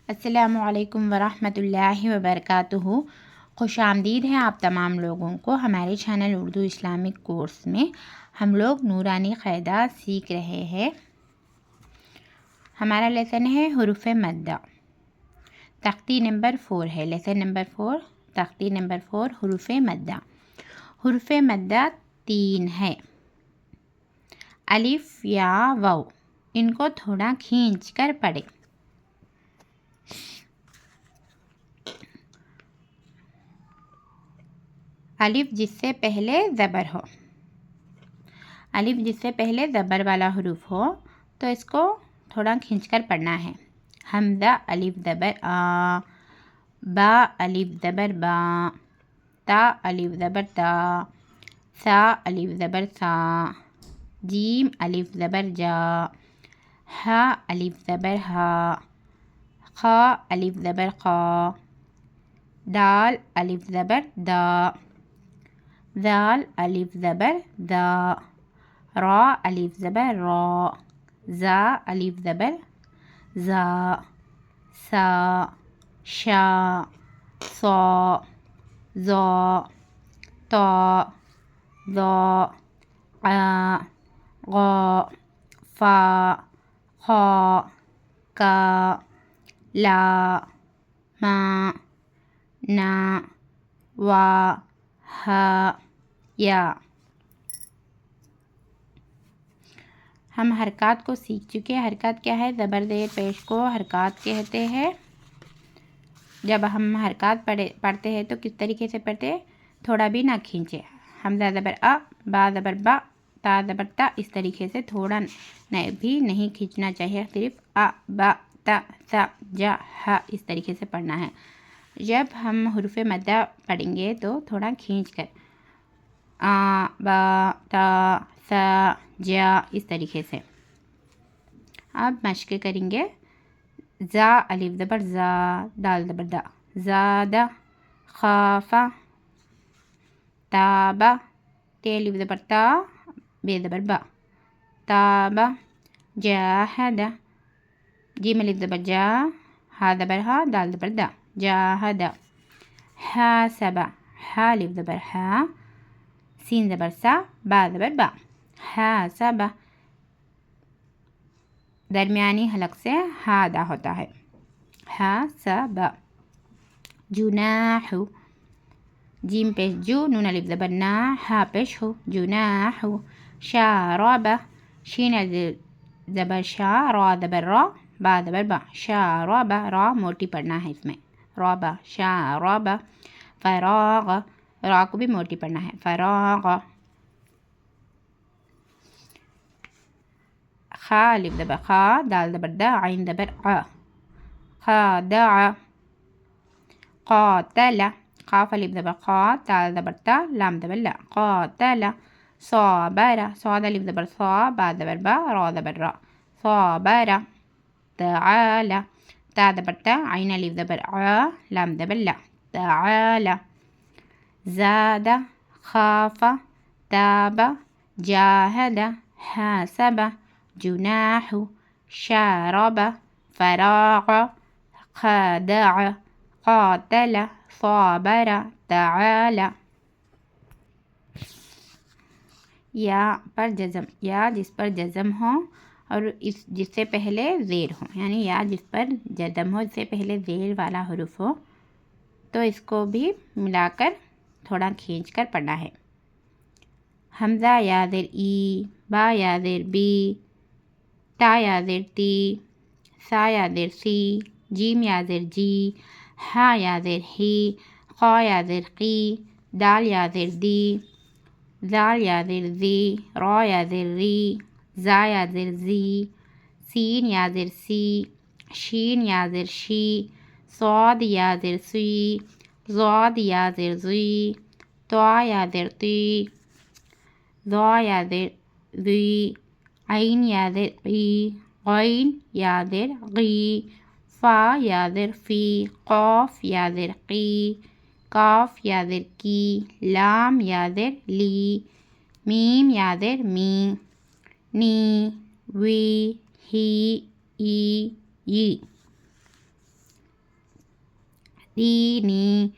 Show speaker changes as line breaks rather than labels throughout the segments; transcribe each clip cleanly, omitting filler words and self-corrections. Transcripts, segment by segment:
अस्सलामुअलैकुम वरहमतुल्लाहि वबरकातुहू। खुश आमदीद है आप तमाम लोगों को हमारे चैनल उर्दू इस्लामिक कोर्स में। हम लोग नूरानी क़ायदा सीख रहे हैं। हमारा लेसन है हुरूफ़ मद्दा। तख्ती नंबर 4 है, लेसन नंबर 4, तख्ती नंबर 4 हुरूफ़ मद्दा। हुरूफ़ मद्दा 3 है, अलिफ या वाव। इनको थोड़ा खींच कर पढ़ें। अलिफ जिससे पहले ज़बर हो, अलिफ जिससे पहले ज़बर वाला हुरूफ हो तो इसको थोड़ा खींचकर पढ़ना है। हमज़ा अलिफ ज़बर आ, बा अलिफ ज़बर बा, ता अलिफ ज़बर ता, सा अलिफ ज़बर सा, जीम अलिफ ज़बर जा, हा अलिफ ज़बर हा, खा अलिफ ज़बर खा, दाल अलिफ ज़बर दा, ज़ाल अलिफ ज़बर दा, रा अलिफ ज़बर रा, ज़ा अलिफ ज़बर ज़ा, सा, शा, सा, ज़ा, ता, ज़ा, आ, गा, फा, खा, का, ला, मा, ना, वा, हा, या। हम हरकत को सीख चुके हैं। हरकत क्या है? ज़बर ज़ेर पेश को हरकत कहते हैं। जब हम हरकत पढ़ते हैं तो किस तरीके से पढ़ते हैं? थोड़ा भी ना खींचे। हमज़ा ज़बर अ, बा ज़बर बा, ता ज़बर ता, इस तरीके से थोड़ा भी नहीं खींचना चाहिए। सिर्फ अ, बा, ता, सा, जा, हा, इस तरीके से पढ़ना है। जब हम हुरूफ़ मद्दा पढ़ेंगे तो थोड़ा खींच कर आ, बा, ता, सा, जा, इस तरीके से। अब मश्क करेंगे। ज़ा अलिफ ज़बर ज़ा, दाल ज़बर दा, ज़ादा, खाफा, ताबा, ते अलिफ ज़बर ता, बे ज़बर बा, ताबा, जाहदा, जीम अलिफ ज़बर जा, हा ज़बर हा, दाल ज़बर दा, जाहदा, हासबा, हा अलिफ ज़बर हा, सीन ज़बर सा, बा ज़बर बा, हासबा। दरमियानी हलक से हा अदा होता है। हासबा। जुनाहु, जीम पेश जू, नून अलिफ ज़बर ना, हा पेश हो, जुनाहु। शारबा, शीन अलिफ ज़बर शा, रा ज़बर रा, बा ज़बर बा, शारबा। रा मोटी पढ़ना है इसमें, राबा, शारबा। फराग, रा को भी मोटी पढ़ना है, फराग। खा अलिफ ज़बर खा, दाल ज़बर दा, आइन ज़बर आ, खादा। क़ातला, क़ाफ अलिफ ज़बर क़ा, ताल ज़बर ता, लाम ज़बर ला, क़ातला। साबरा, साद अलिफ ज़बर सा, बा ज़बर बा, रा ज़बर रा, साबरा। तआला, ता ज़बर ता, आइन अलिफ ज़बर आ, लाम ज़बर ला, तआला। ज़ादा, खाफा, ताबा, जाहदा, हासबा, जुनाहु, शारबा, फराग, खदअ, क़ातला, साबरा, तआला। या पर जज़म, या जिस पर जज़म हो और इस जिससे पहले ज़ेर हो, यानी या जिस पर जज़म हो, इससे पहले ज़ेर वाला हुरूफ हो, तो इसको भी मिलाकर थोड़ा खींच कर पढ़ना है। हमज़ा या ज़ेर ई, बा या ज़ेर बी, ता या ज़ेर ती, सा या ज़ेर सी, जीम या ज़ेर जी, हा या ज़ेर ही, क़ा या ज़ेर क़ी, दाल या ज़ेर दी, ज़ाल या ज़ेर ज़ी, रा या ज़ेर री, ज़ा या ज़ेर ज़ी, सीन या ज़ेर सी, शीन या ज़ेर शी, साद या ज़ेर सी, ज़ाद या ज़ेर ज़ी, ता या ज़ेर ती, ज़ा या ज़ेर ज़ी, आइन या ज़ेर क़ी, ग़ैन या ज़ेर ग़ी, फ़ा या ज़ेर फ़ी, क़ाफ़ या ज़ेर क़ी, काफ या ज़ेर की, लाम या ज़ेर ली, मीम या ज़ेर मी, नी, वी, ही, ई, ई। ديني.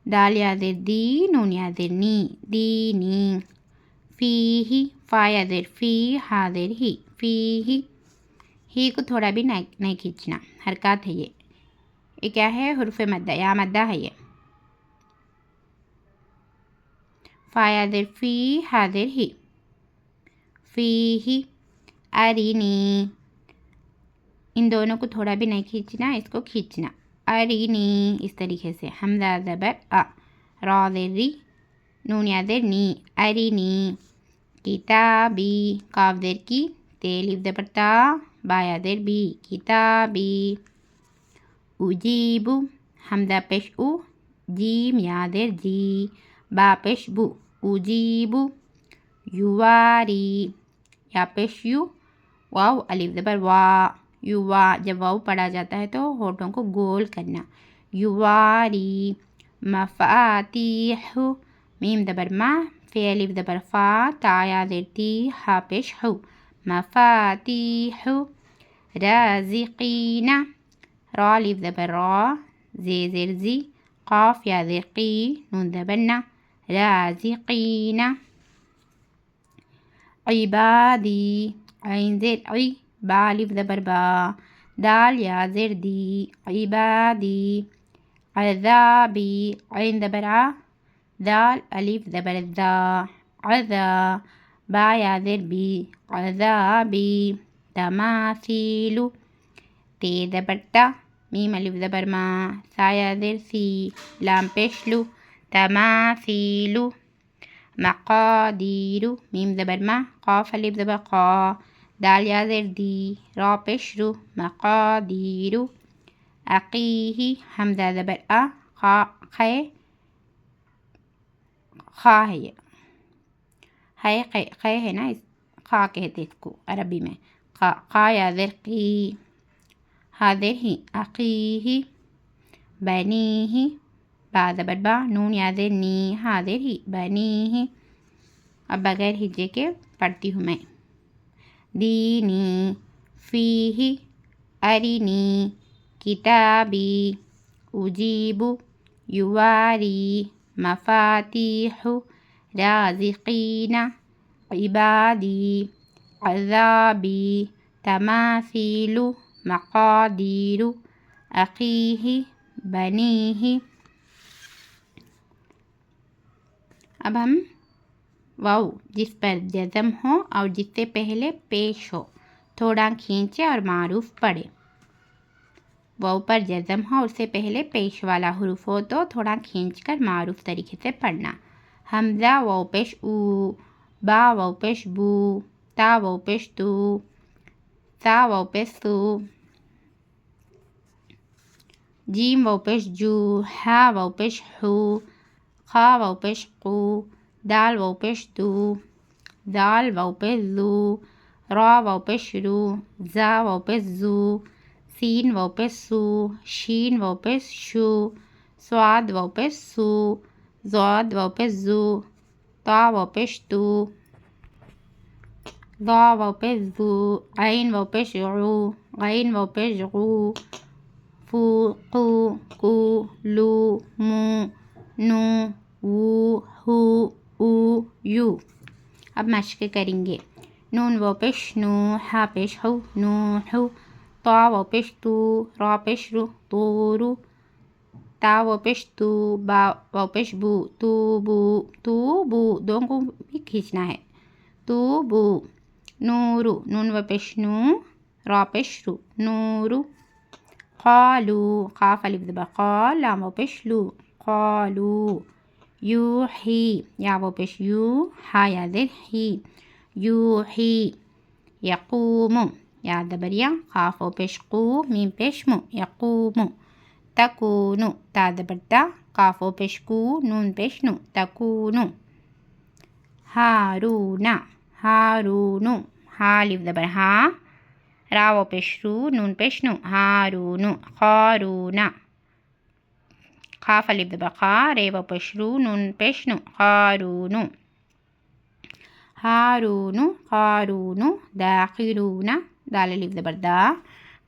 دال يا زر دي نون يا زر ني ديني. فيه فا या ज़ेर फ़ी हा ज़ेर ही ही को थोड़ा भी नहीं खींचना, हरकत है ये क्या है, हुर्फ़ मद्दा या मद्दा है ये। फ़ा या ज़ेर फ़ी हा ज़ेर ही फ़ी अरीनी, इन दोनों को थोड़ा भी नहीं खींचना, इसको खींचना अरीनी इस तरीके से। हमज़ा ज़बर अ, रा ज़ेर री, नून या ज़ेर नी अरीनी। किताबी, काफ ज़ेर की, ते लिफ ज़बर ता, बा या ज़ेर बी किताबी। उजीबु, हमज़ा पेश उ, जीम या ज़ेर जी, बा पेश बु उजीबु। युवारी, या पेश यू, वाव अलिफ ज़बर वा युवा, जब वाव पढ़ा जाता है तो होठों को गोल करना। युवारी। मफ़ातीहु, मीम ज़बर मा, फ़े अलिफ ज़बर फ़ा, ता या ज़ेर ती, हा पेश हु मफ़ातीहु। राज़िक़ीना, रा अलिफ ज़बर रा, ज़े ज़ेर ज़ी, क़ाफ या ज़ेर क़ी, नून ज़बर ना राज़िक़ीना। इबादी, ऐन ज़ेर ऐ, बा अलिफ ज़बर बा, दाल या ज़ेर दी इबादी। अज़ाबी, ऐन ज़बर आ, दाल अलिफ ज़बर ज़ा अज़ा, बा या ज़ेर बी अज़ाबी। तमासीलु, ते ज़बर ता, मीम अलिफ ज़बर मा, सा या ज़ेर सी, लाम पेश लु तमासीलु। मक़ादीरु, मीम ज़बर मा, क़ाफ अलिफ ज़बर क़ा, दाल या ज़ेर दी, रा पेश रु मक़ादीरु। अक़ीही, हमज़ा ज़बर अ, ख़ा खे, खा है ये है खे है ना, इस खा कहते इसको अरबी में। खा या ज़ेर की, हा ज़ेर ही अक़ीही। बनीही, बा ज़बर बा, नून या ज़ेर नी, हा ज़ेर ही बनीही। अब बगैर हिज्जे के पढ़ती हूँ मैं। दीनी, फ़ीही, अरिनी, किताबी, उजीबु, युवारी, मफ़ातीहु, राज़िक़ीना, इबादी, अज़ाबी, तमासीलु, मक़ादीरु, अक़ीही, बनीही। अब हम वाव जिस पर जज़म हो और जिससे पहले पेश हो थोड़ा खींचे और मारूफ पढ़े। वाव पर जज़म हो उससे पहले पेश वाला हुरूफ हो तो थोड़ा खींचकर मारूफ तरीके से पढ़ना। हमज़ा वाव पेश ऊ, बा वाव पेश बू, ता वाव पेश तू, सा वाव पेश सू, जीम वाव पेश जू, हा वाव पेश हू, खा वाव पेश कू, दाल वाव पेश दू, दाल वाव पेश जू, रा वाव पेश रू, जा वाव पेश जू, सीन वाव पेश सू, शीन वाव पेश शू, स्वाद वाव पेश सू, ज़ाद वाव पेश जू, ता वाव पेश तू, दा वाव पेश जू, ऐन वाव पेश ऊ, गैन वाव पेश गू, फू कू कू, लू मू, नू वू, हू ऊ, यू। अब मश्क करेंगे। नून वाव पेश नू, हा पेश हू, नू हू, ता वाव पेश तू, रा पेश रू, तूरू, ता वाव पेश तू, बा वाव पेश बू, तू बू, तू बू, दोनों को भी खींचना है। तू बू। नूरू, नून वाव पेश नू, रा पेश रू, नूरू। क़ालू, क़ाफ अलिफ ज़बर क़ा, लाम वाव पेश लू, क़ालू। यूही, या वाव पेश यू, हा या ज़ेर ही, यूही। यक़ूमु, या ज़बर या, क़ाफ वाव पेश क़ू, मीम पेश मु, यक़ूमु। तकूनु, ता ज़बर ता, क़ाफ वाव पेश कू, नून पेश नु, तकूनु। हारूना, हारूनु, हा अलिफ ज़बर हा, रा वाव पेश रू, नून पेश नु, हारूनु। क़ारूना, क़ाफ अलिफ ज़बर क़ा, रे वाव पेश रू, नून पेश नु, क़ारूनु। हारूनु, क़ारूनु। दाखिलूना, दाल अलिफ ज़बर दा,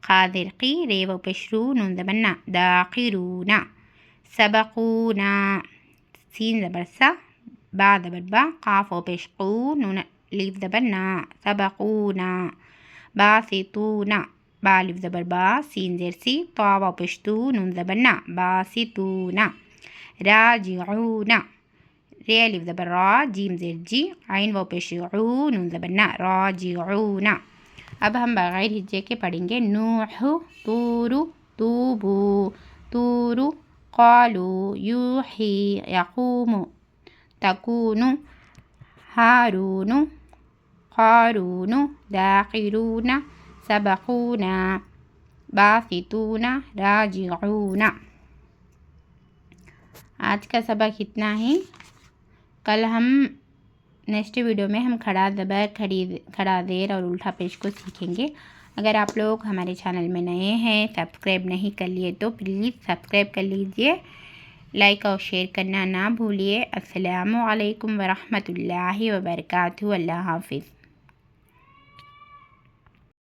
क़ा ज़ेर क़ी, रे वाव पेश रू, नून ज़बर ना, दाखिलूना। सबकूना, सीन ज़बर सा, बा ज़बर बा, काफ व पेश कू, नून अलीफ ज़बर ना, सबकूना। बासितूना, बा अलीफ ज़बर बा, सीन ज़ेर सी, ता व पेश तू, नून ज़बर ना, बासितूना। राजिऊना, रे अलीफ ज़बर रा, जीम ज़ेर जी, आइन व पेश ऊ, नून ज़बर ना, राजिऊना। अब हम बग़ैर हिज्जे के पढ़ेंगे। नूह, तूरु, तूबू, तूरु, क़ालू, यूही, यक़ूमु, तकूनु, हारूनु, क़ारूनु, दाखिलूना, सबकूना, बासितूना, राजिऊना। आज का सबक इतना ही। कल हम नेक्स्ट वीडियो में हम खड़ा ज़बर, खड़ा ज़ेर और उल्टा पेश को सीखेंगे। अगर आप लोग हमारे चैनल में नए हैं, सब्सक्राइब नहीं कर लिए तो प्लीज़ सब्सक्राइब कर लीजिए। लाइक और शेयर करना ना भूलिए। अस्सलामु अलैकुम वरहमतुल्लाहि वबरकातुहू। अल्लाह हाफ़िज़।